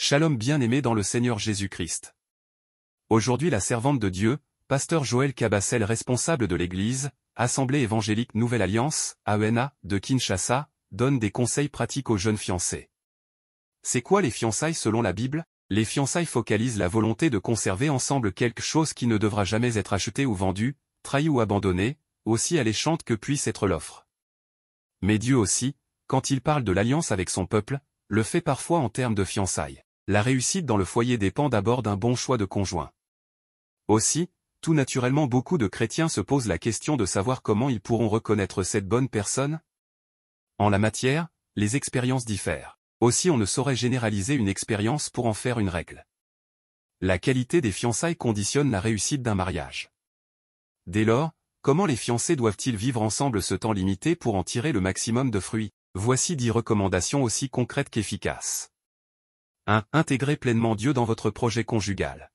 Shalom bien-aimé dans le Seigneur Jésus-Christ. Aujourd'hui la servante de Dieu, pasteur Joël Cabassel responsable de l'Église, Assemblée évangélique Nouvelle Alliance, AENA, de Kinshasa, donne des conseils pratiques aux jeunes fiancés. C'est quoi les fiançailles selon la Bible? Les fiançailles focalisent la volonté de conserver ensemble quelque chose qui ne devra jamais être acheté ou vendu, trahi ou abandonné, aussi alléchante que puisse être l'offre. Mais Dieu aussi, quand il parle de l'alliance avec son peuple, le fait parfois en termes de fiançailles. La réussite dans le foyer dépend d'abord d'un bon choix de conjoint. Aussi, tout naturellement beaucoup de chrétiens se posent la question de savoir comment ils pourront reconnaître cette bonne personne. En la matière, les expériences diffèrent. Aussi on ne saurait généraliser une expérience pour en faire une règle. La qualité des fiançailles conditionne la réussite d'un mariage. Dès lors, comment les fiancés doivent-ils vivre ensemble ce temps limité pour en tirer le maximum de fruits? Voici 10 recommandations aussi concrètes qu'efficaces. 1. Intégrez pleinement Dieu dans votre projet conjugal.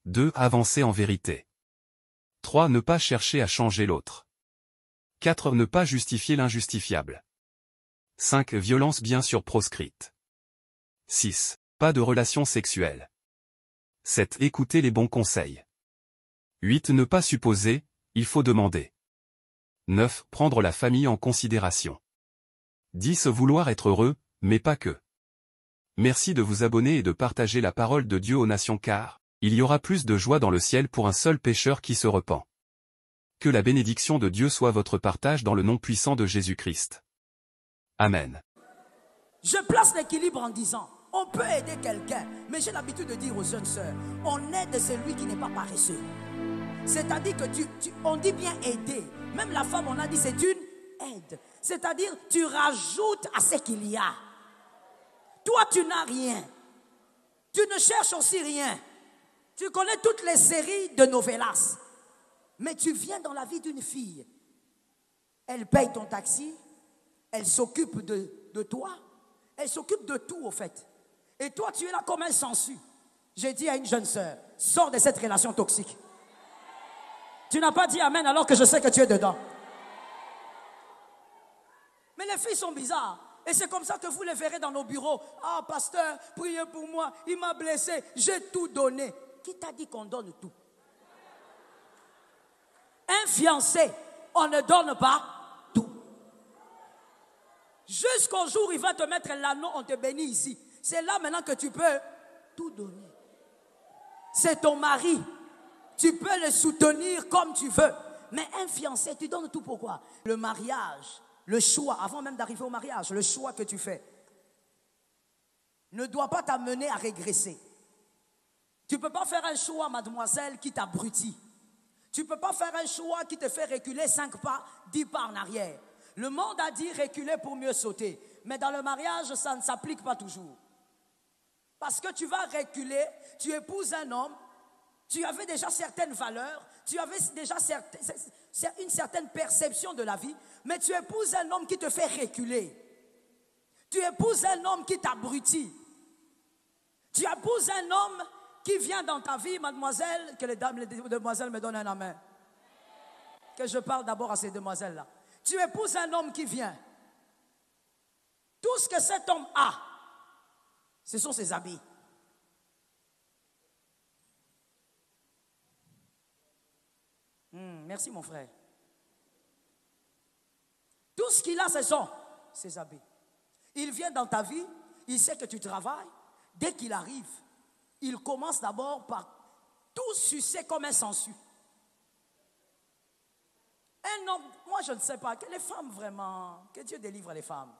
2. Avancer en vérité. 3. Ne pas chercher à changer l'autre. 4. Ne pas justifier l'injustifiable. 5. Violence bien sûr proscrite. 6. Pas de relations sexuelles. 7. Écoutez les bons conseils. 8. Ne pas supposer, il faut demander. 9. Prendre la famille en considération. 10. Vouloir être heureux, mais pas que. Merci de vous abonner et de partager la parole de Dieu aux nations car il y aura plus de joie dans le ciel pour un seul pécheur qui se repent. Que la bénédiction de Dieu soit votre partage dans le nom puissant de Jésus-Christ. Amen. Je place l'équilibre en disant, on peut aider quelqu'un, mais j'ai l'habitude de dire aux jeunes sœurs, on aide celui qui n'est pas paresseux. C'est-à-dire que on dit bien aider. Même la femme, on a dit c'est une aide. C'est-à-dire tu rajoutes à ce qu'il y a. Toi, tu n'as rien. Tu ne cherches aussi rien. Tu connais toutes les séries de novellas. Mais tu viens dans la vie d'une fille. Elle paye ton taxi. Elle s'occupe de toi. Elle s'occupe de tout, au fait. Et toi, tu es là comme un sensu. J'ai dit à une jeune sœur, sors de cette relation toxique. Tu n'as pas dit amen alors que je sais que tu es dedans. Mais les filles sont bizarres. Et c'est comme ça que vous les verrez dans nos bureaux. Ah, pasteur, priez pour moi, il m'a blessé, j'ai tout donné. Qui t'a dit qu'on donne tout? Un fiancé, on ne donne pas tout. Jusqu'au jour où il va te mettre l'anneau, on te bénit ici. C'est là maintenant que tu peux tout donner. C'est ton mari. Tu peux le soutenir comme tu veux. Mais un fiancé, tu donnes tout pourquoi? Le mariage. Le choix, avant même d'arriver au mariage, le choix que tu fais ne doit pas t'amener à régresser. Tu ne peux pas faire un choix, mademoiselle, qui t'abrutit. Tu ne peux pas faire un choix qui te fait reculer 5 pas, 10 pas en arrière. Le monde a dit reculer pour mieux sauter. Mais dans le mariage, ça ne s'applique pas toujours. Parce que tu vas reculer, tu épouses un homme, tu avais déjà certaines valeurs, tu avais déjà une certaine perception de la vie, mais tu épouses un homme qui te fait reculer. Tu épouses un homme qui t'abrutit. Tu épouses un homme qui vient dans ta vie, mademoiselle, que les demoiselles me donnent un amen. Que je parle d'abord à ces demoiselles-là. Tu épouses un homme qui vient. Tout ce que cet homme a, ce sont ses habits. Merci mon frère. Tout ce qu'il a, ce sont ses habits. Il vient dans ta vie, il sait que tu travailles. Dès qu'il arrive, il commence d'abord par tout sucer comme un sensu. Un homme, moi je ne sais pas, que les femmes vraiment, que Dieu délivre les femmes.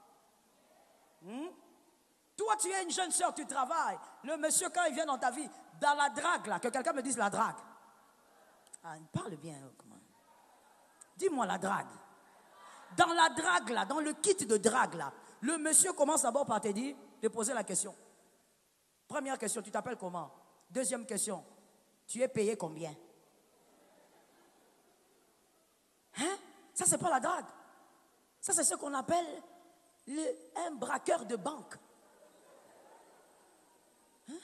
Toi tu es une jeune soeur, tu travailles. Le monsieur quand il vient dans ta vie, dans la drague là, que quelqu'un me dise la drague. Ah, il parle bien. Comment? Dis-moi la drague. Dans la drague là, dans le kit de drague là, le monsieur commence d'abord par te poser la question. Première question, tu t'appelles comment? Deuxième question, tu es payé combien? Hein? Ça c'est pas la drague. Ça c'est ce qu'on appelle un braqueur de banque. Hein?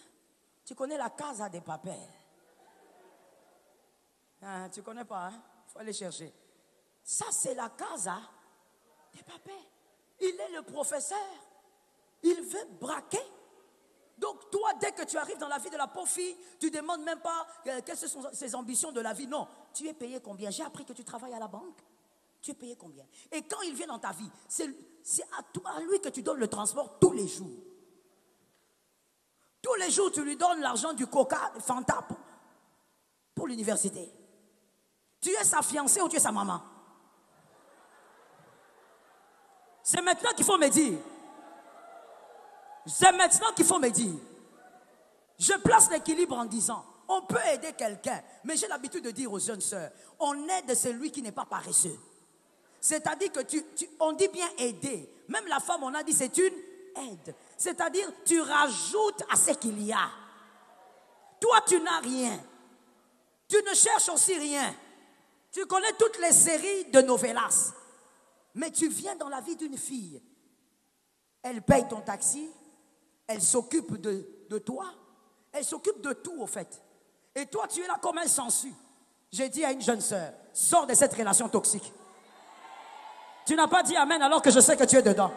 Tu connais la Casa de Papel? Hein, tu connais pas, hein? Faut aller chercher. Ça c'est la Casa de Papel. Il est le professeur. Il veut braquer Donc toi, dès que tu arrives dans la vie de la pauvre fille, tu ne demandes même pas quelles sont ses ambitions de la vie. Non, tu es payé combien? J'ai appris que tu travailles à la banque. Tu es payé combien? Et quand il vient dans ta vie, c'est à lui que tu donnes le transport tous les jours. Tous les jours, tu lui donnes l'argent du Coca, Fanta pour l'université. Tu es sa fiancée ou tu es sa maman? C'est maintenant qu'il faut me dire. C'est maintenant qu'il faut me dire. Je place l'équilibre en disant, on peut aider quelqu'un, mais j'ai l'habitude de dire aux jeunes sœurs, on aide celui qui n'est pas paresseux. C'est-à-dire que on dit bien aider. Même la femme, on a dit c'est une aide. C'est-à-dire, tu rajoutes à ce qu'il y a. Toi, tu n'as rien. Tu ne cherches aussi rien. Tu connais toutes les séries de novellas. Mais tu viens dans la vie d'une fille. Elle paye ton taxi. Elle s'occupe de toi. Elle s'occupe de tout, au fait. Et toi, tu es là comme un sensu. J'ai dit à une jeune sœur, sors de cette relation toxique. Tu n'as pas dit amen alors que je sais que tu es dedans.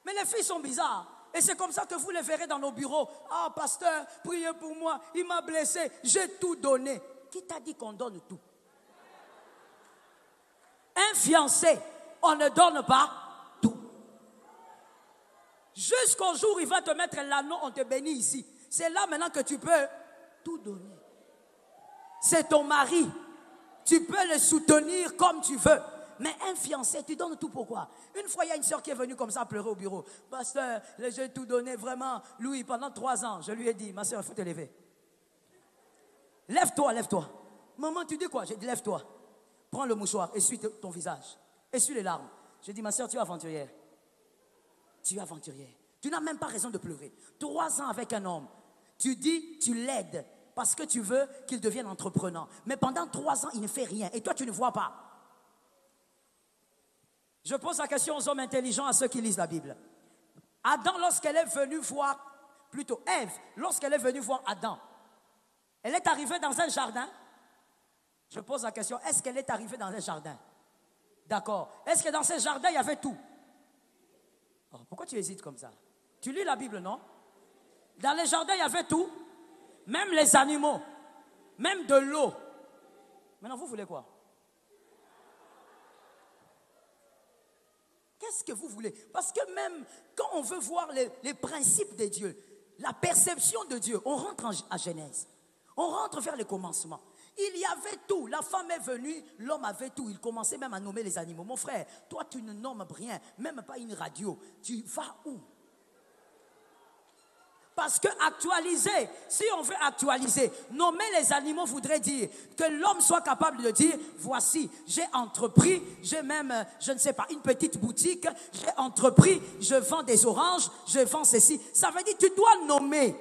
Mais les filles sont bizarres. Et c'est comme ça que vous les verrez dans nos bureaux. Ah, pasteur, priez pour moi. Il m'a blessé. J'ai tout donné. Qui t'a dit qu'on donne tout? Un fiancé, on ne donne pas tout. Jusqu'au jour où il va te mettre l'anneau, on te bénit ici. C'est là maintenant que tu peux tout donner. C'est ton mari. Tu peux le soutenir comme tu veux. Mais un fiancé, tu donnes tout pourquoi? Une fois, il y a une soeur qui est venue comme ça pleurer au bureau. Pasteur, j'ai tout donné vraiment. Louis, pendant 3 ans, je lui ai dit, ma soeur, il faut te lever. Lève-toi, lève-toi. Maman, tu dis quoi? J'ai dit, lève-toi. Prends le mouchoir, essuie ton visage. Essuie les larmes. J'ai dit, ma soeur, tu es aventurière. Tu es aventurière. Tu n'as même pas raison de pleurer. 3 ans avec un homme. Tu dis, tu l'aides parce que tu veux qu'il devienne entrepreneur. Mais pendant 3 ans, il ne fait rien. Et toi, tu ne vois pas. Je pose la question aux hommes intelligents, à ceux qui lisent la Bible. Adam, lorsqu'elle est venue voir, plutôt Ève, lorsqu'elle est venue voir Adam, elle est arrivée dans un jardin. Je pose la question, est-ce qu'elle est arrivée dans un jardin? D'accord. Est-ce que dans ce jardin, il y avait tout? Oh, pourquoi tu hésites comme ça? Tu lis la Bible, non? Dans les jardins, il y avait tout. Même les animaux. Même de l'eau. Maintenant, vous voulez quoi? Qu'est-ce que vous voulez? Parce que même quand on veut voir les principes de Dieu, la perception de Dieu, on rentre à Genèse. On rentre vers le commencement. Il y avait tout. La femme est venue, l'homme avait tout. Il commençait même à nommer les animaux. Mon frère, toi tu ne nommes rien, même pas une radio. Tu vas où? Parce que actualiser, si on veut actualiser, nommer les animaux voudrait dire que l'homme soit capable de dire, voici, j'ai entrepris, j'ai même, je ne sais pas, une petite boutique, j'ai entrepris, je vends des oranges, je vends ceci. Ça veut dire que tu dois nommer.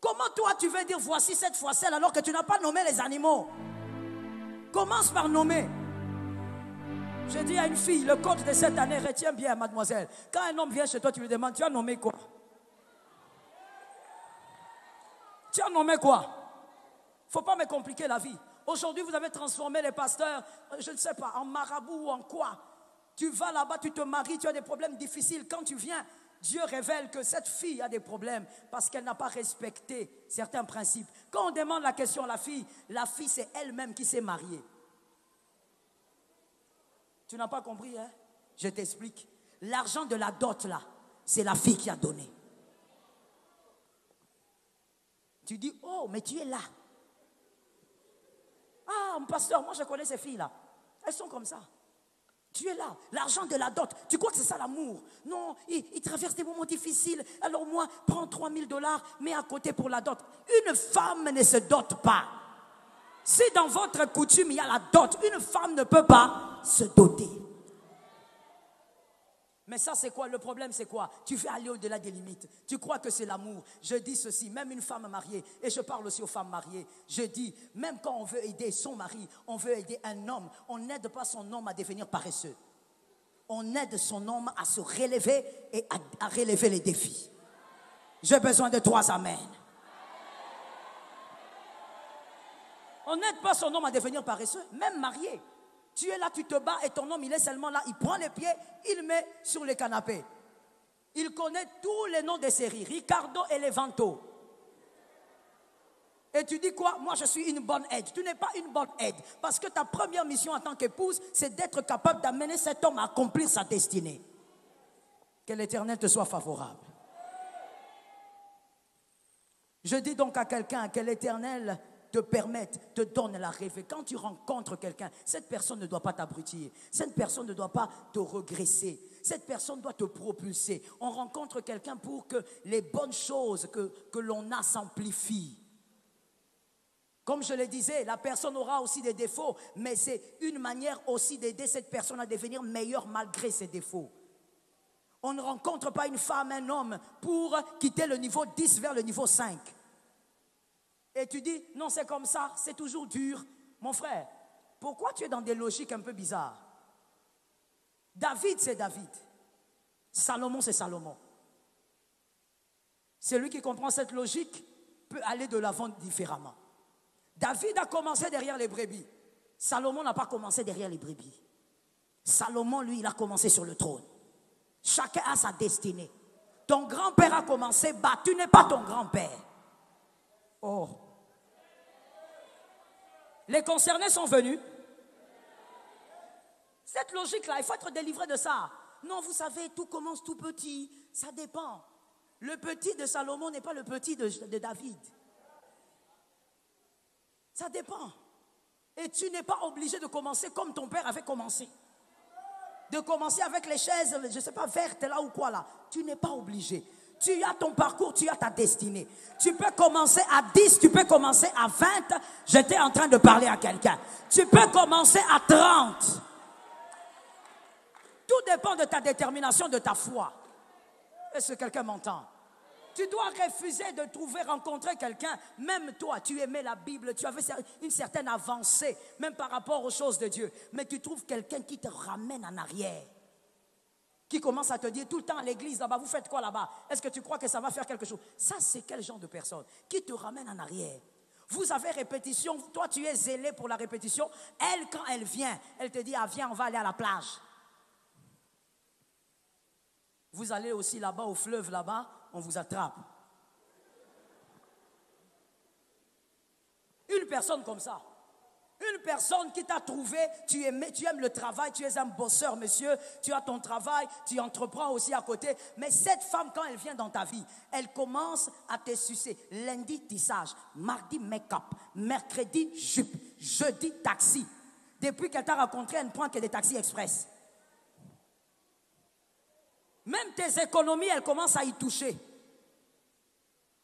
Comment toi tu veux dire voici cette fois-ci alors que tu n'as pas nommé les animaux? Commence par nommer. J'ai dit à une fille, le code de cette année, retiens bien mademoiselle. Quand un homme vient chez toi, tu lui demandes, tu as nommé quoi? Tu as nommé quoi? Il ne faut pas me compliquer la vie. Aujourd'hui, vous avez transformé les pasteurs, je ne sais pas, en marabout ou en quoi. Tu vas là-bas, tu te maries, tu as des problèmes difficiles. Quand tu viens, Dieu révèle que cette fille a des problèmes parce qu'elle n'a pas respecté certains principes. Quand on demande la question à la fille c'est elle-même qui s'est mariée. Tu n'as pas compris, hein? Je t'explique. L'argent de la dot, là, c'est la fille qui a donné. Tu dis, oh, mais tu es là. Ah, mon pasteur, moi je connais ces filles-là. Elles sont comme ça. Tu es là, l'argent de la dot. Tu crois que c'est ça l'amour? Non, il traverse des moments difficiles. Alors moi, prends $3000, mets à côté pour la dot. Une femme ne se dote pas. Si dans votre coutume il y a la dot, une femme ne peut pas se doter. Mais ça c'est quoi? Le problème c'est quoi? Tu veux aller au-delà des limites. Tu crois que c'est l'amour. Je dis ceci, même une femme mariée, et je parle aussi aux femmes mariées, je dis, même quand on veut aider son mari, on veut aider un homme, on n'aide pas son homme à devenir paresseux. On aide son homme à se relever et à relever les défis. J'ai besoin de 3 amen. On n'aide pas son homme à devenir paresseux, même marié. Tu es là, tu te bats et ton homme, il est seulement là, il prend les pieds, il met sur le canapé. Il connaît tous les noms des séries, Ricardo Elevanto. Et tu dis quoi? Moi, je suis une bonne aide. Tu n'es pas une bonne aide. Parce que ta première mission en tant qu'épouse, c'est d'être capable d'amener cet homme à accomplir sa destinée. Que l'Éternel te soit favorable. Je dis donc à quelqu'un que l'Éternel te permette, te donne la rêve. Quand tu rencontres quelqu'un, cette personne ne doit pas t'abrutir. Cette personne ne doit pas te regresser. Cette personne doit te propulser. On rencontre quelqu'un pour que les bonnes choses que l'on a s'amplifient. Comme je le disais, la personne aura aussi des défauts, mais c'est une manière aussi d'aider cette personne à devenir meilleure malgré ses défauts. On ne rencontre pas une femme, un homme pour quitter le niveau 10 vers le niveau 5. Et tu dis, non, c'est comme ça, c'est toujours dur. Mon frère, pourquoi tu es dans des logiques un peu bizarres? David, c'est David. Salomon, c'est Salomon. Celui qui comprend cette logique peut aller de l'avant différemment. David a commencé derrière les brebis. Salomon n'a pas commencé derrière les brebis. Salomon, lui, il a commencé sur le trône. Chacun a sa destinée. Ton grand-père a commencé bas. Tu n'es pas ton grand-père. Oh. Les concernés sont venus. Cette logique-là, il faut être délivré de ça. Non, vous savez, tout commence tout petit. Ça dépend. Le petit de Salomon n'est pas le petit de David. Ça dépend. Et tu n'es pas obligé de commencer comme ton père avait commencé. De commencer avec les chaises, je ne sais pas, vertes là ou quoi là. Tu n'es pas obligé. Tu as ton parcours, tu as ta destinée. Tu peux commencer à 10, tu peux commencer à 20. J'étais en train de parler à quelqu'un. Tu peux commencer à 30. Tout dépend de ta détermination, de ta foi. Est-ce que quelqu'un m'entend? Tu dois refuser de rencontrer quelqu'un. Même toi, tu aimais la Bible, tu avais une certaine avancée, même par rapport aux choses de Dieu. Mais tu trouves quelqu'un qui te ramène en arrière. Qui commence à te dire tout le temps à l'église là-bas, vous faites quoi là-bas? Est-ce que tu crois que ça va faire quelque chose? Ça, c'est quel genre de personne? Qui te ramène en arrière? Vous avez répétition, toi tu es zélé pour la répétition. Elle, quand elle vient, elle te dit, ah viens, on va aller à la plage. Vous allez aussi là-bas au fleuve là-bas, on vous attrape. Une personne comme ça. Une personne qui t'a trouvé, tu aimes le travail, tu es un bosseur, monsieur, tu as ton travail, tu entreprends aussi à côté. Mais cette femme, quand elle vient dans ta vie, elle commence à te sucer. Lundi, tissage, mardi, make-up, mercredi, jupe, jeudi, taxi. Depuis qu'elle t'a rencontré, elle ne prend que des taxis express. Même tes économies, elle commence à y toucher.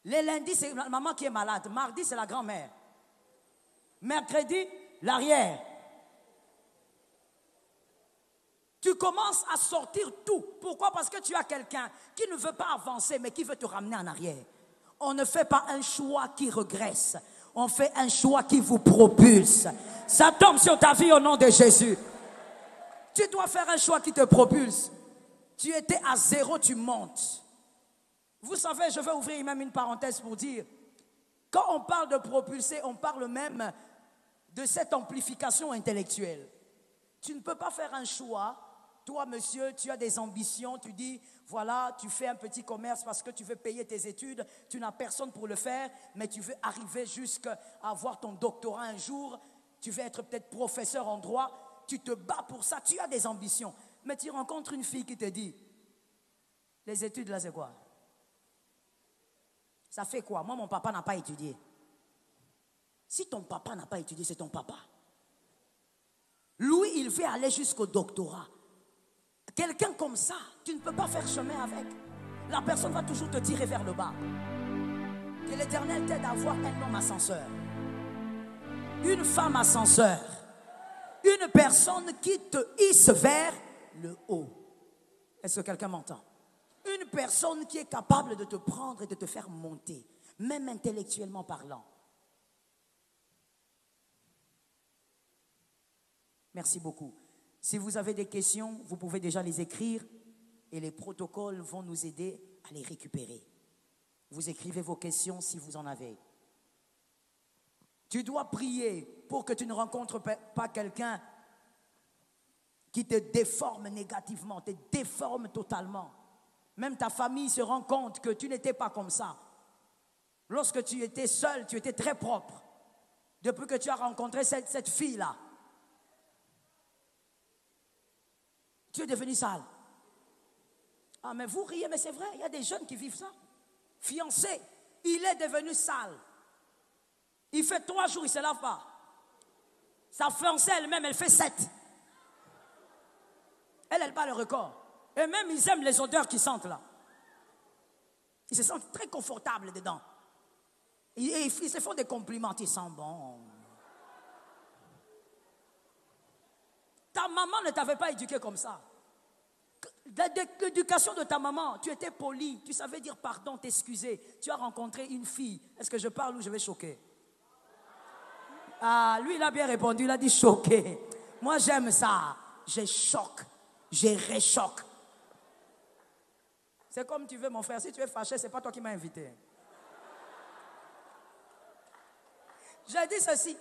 Les lundis, c'est la maman qui est malade. Mardi, c'est la grand-mère. Mercredi, l'arrière. Tu commences à sortir tout. Pourquoi? Parce que tu as quelqu'un qui ne veut pas avancer, mais qui veut te ramener en arrière. On ne fait pas un choix qui regresse. On fait un choix qui vous propulse. Ça tombe sur ta vie au nom de Jésus. Tu dois faire un choix qui te propulse. Tu étais à 0, tu montes. Vous savez, je vais ouvrir même une parenthèse pour dire, quand on parle de propulser, on parle même de cette amplification intellectuelle. Tu ne peux pas faire un choix. Toi, monsieur, tu as des ambitions. Tu dis, voilà, tu fais un petit commerce parce que tu veux payer tes études. Tu n'as personne pour le faire, mais tu veux arriver jusqu'à avoir ton doctorat un jour. Tu veux être peut-être professeur en droit. Tu te bats pour ça. Tu as des ambitions. Mais tu rencontres une fille qui te dit, les études là, c'est quoi? Ça fait quoi? Moi, mon papa n'a pas étudié. Si ton papa n'a pas étudié, c'est ton papa. Lui, il veut aller jusqu'au doctorat. Quelqu'un comme ça, tu ne peux pas faire chemin avec. La personne va toujours te tirer vers le bas. Que l'Éternel t'aide à avoir un homme ascenseur. Une femme ascenseur. Une personne qui te hisse vers le haut. Est-ce que quelqu'un m'entend? Une personne qui est capable de te prendre et de te faire monter, même intellectuellement parlant. Merci beaucoup. Si vous avez des questions, vous pouvez déjà les écrire et les protocoles vont nous aider à les récupérer. Vous écrivez vos questions si vous en avez. Tu dois prier pour que tu ne rencontres pas quelqu'un qui te déforme négativement, te déforme totalement. Même ta famille se rend compte que tu n'étais pas comme ça. Lorsque tu étais seul, tu étais très propre. Depuis que tu as rencontré cette fille-là, tu es devenu sale. Ah, mais vous riez, mais c'est vrai, il y a des jeunes qui vivent ça. Fiancé, il est devenu sale. Il fait 3 jours, il ne se lave pas. Sa fiancée elle-même, elle fait 7. Elle bat le record. Et même, ils aiment les odeurs qui sentent là. Ils se sentent très confortables dedans. Et ils se font des compliments, ils sentent bon. Ta maman ne t'avait pas éduqué comme ça. L'éducation de ta maman, tu étais poli, tu savais dire pardon, t'excuser. Tu as rencontré une fille. Est-ce que je parle ou je vais choquer? Ah, lui, il a bien répondu, il a dit choqué. Moi, j'aime ça. Je choque, je réchoque. C'est comme tu veux, mon frère. Si tu es fâché, c'est pas toi qui m'as invité. J'ai dit ceci.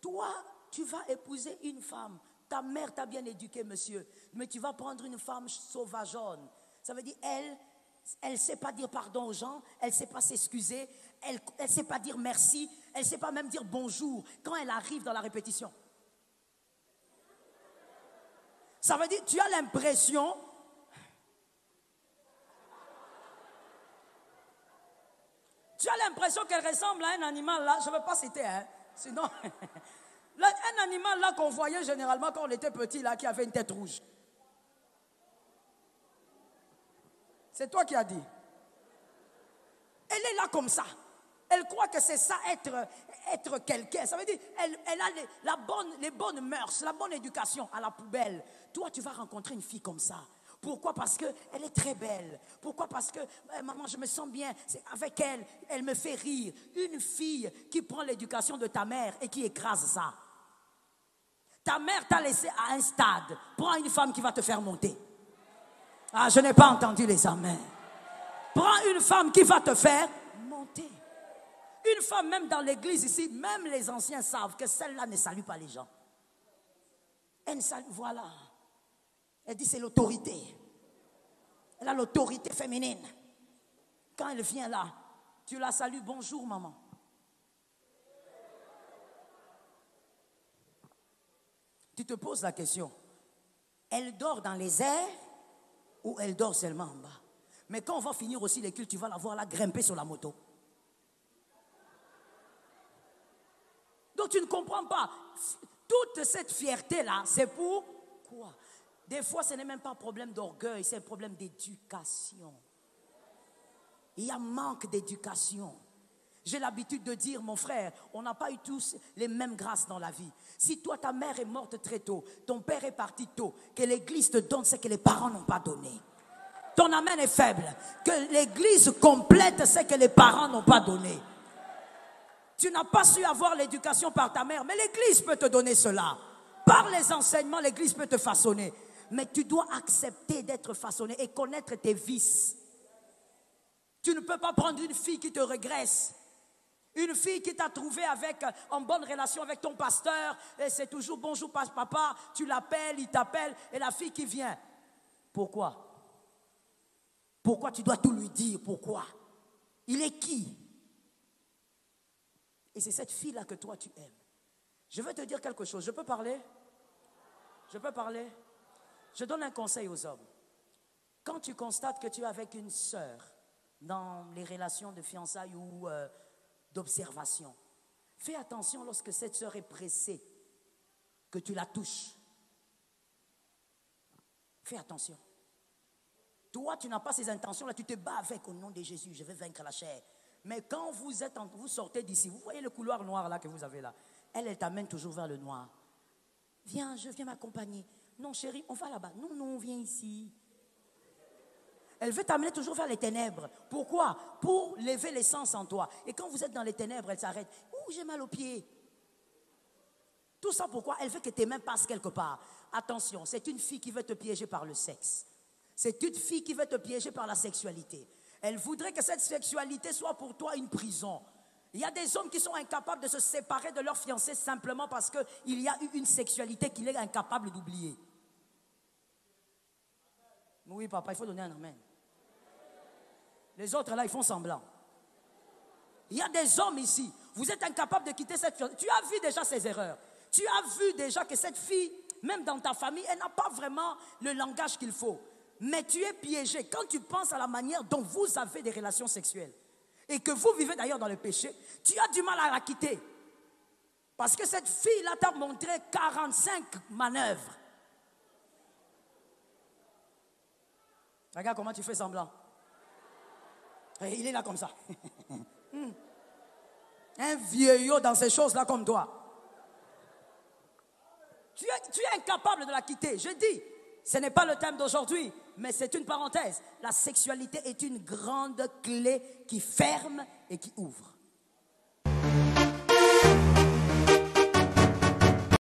Toi, tu vas épouser une femme. Ta mère t'a bien éduqué, monsieur. Mais tu vas prendre une femme sauvageonne. Ça veut dire, elle ne sait pas dire pardon aux gens. Elle ne sait pas s'excuser. Elle ne sait pas dire merci. Elle ne sait pas même dire bonjour quand elle arrive dans la répétition. Ça veut dire, tu as l'impression... Tu as l'impression qu'elle ressemble à un animal là. Je ne veux pas citer, hein. Sinon... Là, un animal là qu'on voyait généralement quand on était petit là, qui avait une tête rouge. C'est toi qui as dit. Elle est là comme ça. Elle croit que c'est ça être quelqu'un. Ça veut dire elle a les bonnes mœurs, la bonne éducation à la poubelle. Toi, tu vas rencontrer une fille comme ça. Pourquoi? Parce qu'elle est très belle. Pourquoi? Parce que, maman, je me sens bien. Avec elle, elle me fait rire. Une fille qui prend l'éducation de ta mère et qui écrase ça. Ta mère t'a laissé à un stade. Prends une femme qui va te faire monter. Ah, je n'ai pas entendu les amens. Prends une femme qui va te faire monter. Une femme, même dans l'église ici, même les anciens savent que celle-là ne salue pas les gens. Elle ne salue, voilà. Elle dit c'est l'autorité. Elle a l'autorité féminine. Quand elle vient là, tu la salues, bonjour maman. Tu te poses la question, elle dort dans les airs ou elle dort seulement en bas? Mais quand on va finir aussi les cultes, tu vas la voir là grimper sur la moto. Donc tu ne comprends pas. Toute cette fierté-là, c'est pour quoi? Des fois, ce n'est même pas un problème d'orgueil, c'est un problème d'éducation. Il y a manque d'éducation. J'ai l'habitude de dire, mon frère, on n'a pas eu tous les mêmes grâces dans la vie. Si toi, ta mère est morte très tôt, ton père est parti tôt, que l'église te donne ce que les parents n'ont pas donné. Ton amen est faible. Que l'église complète ce que les parents n'ont pas donné. Tu n'as pas su avoir l'éducation par ta mère, mais l'église peut te donner cela. Par les enseignements, l'église peut te façonner. Mais tu dois accepter d'être façonné et connaître tes vices. Tu ne peux pas prendre une fille qui te régresse. Une fille qui t'a trouvé en bonne relation avec ton pasteur. Et c'est toujours bonjour papa. Tu l'appelles, il t'appelle. Et la fille qui vient. Pourquoi? Pourquoi tu dois tout lui dire? Pourquoi? Il est qui? Et c'est cette fille-là que toi tu aimes. Je veux te dire quelque chose. Je peux parler? Je peux parler? Je donne un conseil aux hommes. Quand tu constates que tu es avec une sœur dans les relations de fiançailles ou d'observation, fais attention lorsque cette sœur est pressée, que tu la touches. Fais attention. Toi, tu n'as pas ces intentions-là, tu te bats avec au nom de Jésus, je vais vaincre la chair. Mais quand vous sortez d'ici, vous voyez le couloir noir là que vous avez là, elle t'amène toujours vers le noir. Viens, je viens m'accompagner. Non chérie, on va là-bas. Non, on vient ici. Elle veut t'amener toujours vers les ténèbres. Pourquoi? Pour lever l'essence en toi. Et quand vous êtes dans les ténèbres, elle s'arrête. Ouh, j'ai mal aux pieds. Tout ça pourquoi? Elle veut que tes mains passent quelque part. Attention, c'est une fille qui veut te piéger par le sexe. C'est une fille qui veut te piéger par la sexualité. Elle voudrait que cette sexualité soit pour toi une prison. Il y a des hommes qui sont incapables de se séparer de leur fiancée simplement parce qu'il y a eu une sexualité qu'il est incapable d'oublier. Oui, papa, il faut donner un amen. Les autres là, ils font semblant. Il y a des hommes ici, vous êtes incapables de quitter cette fille. Tu as vu déjà ses erreurs. Tu as vu déjà que cette fille, même dans ta famille, elle n'a pas vraiment le langage qu'il faut. Mais tu es piégé quand tu penses à la manière dont vous avez des relations sexuelles. Et que vous vivez d'ailleurs dans le péché, tu as du mal à la quitter. Parce que cette fille-là t'a montré 45 manœuvres. Regarde comment tu fais semblant. Et il est là comme ça. Un vieillot dans ces choses-là comme toi. Tu es incapable de la quitter. Je dis, ce n'est pas le thème d'aujourd'hui, mais c'est une parenthèse. La sexualité est une grande clé qui ferme et qui ouvre.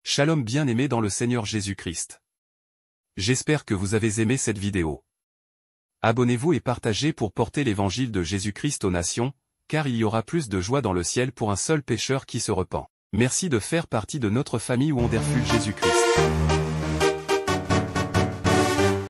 Shalom bien-aimés dans le Seigneur Jésus-Christ. J'espère que vous avez aimé cette vidéo. Abonnez-vous et partagez pour porter l'évangile de Jésus-Christ aux nations, car il y aura plus de joie dans le ciel pour un seul pécheur qui se repent. Merci de faire partie de notre famille Wonderful Jésus-Christ.